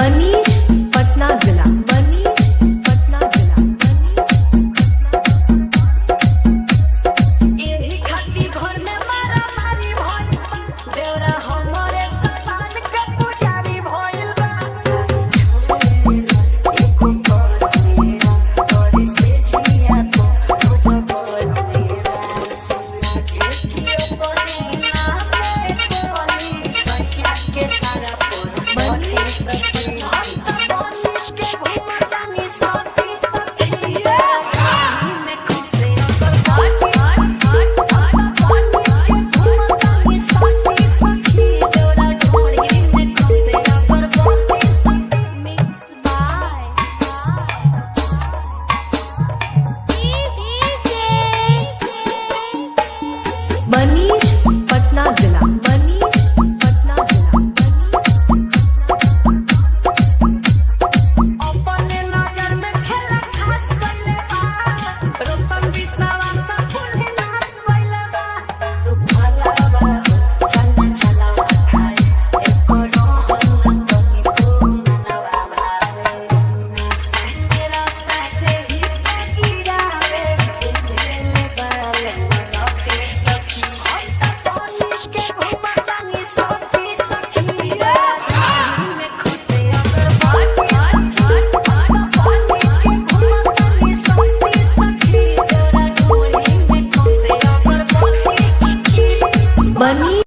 मनीष पटना जिला, मनीष पटना जिला, एही खाती घर में मारा मारी भइल बा, देवरा हमरे सतान के पुजारी भइल बा। एको कर मेरा तोरी से जिया को तुझ बोल मेरा एकियो बनी ना में कोली सैया के सारा पुर बनी सके।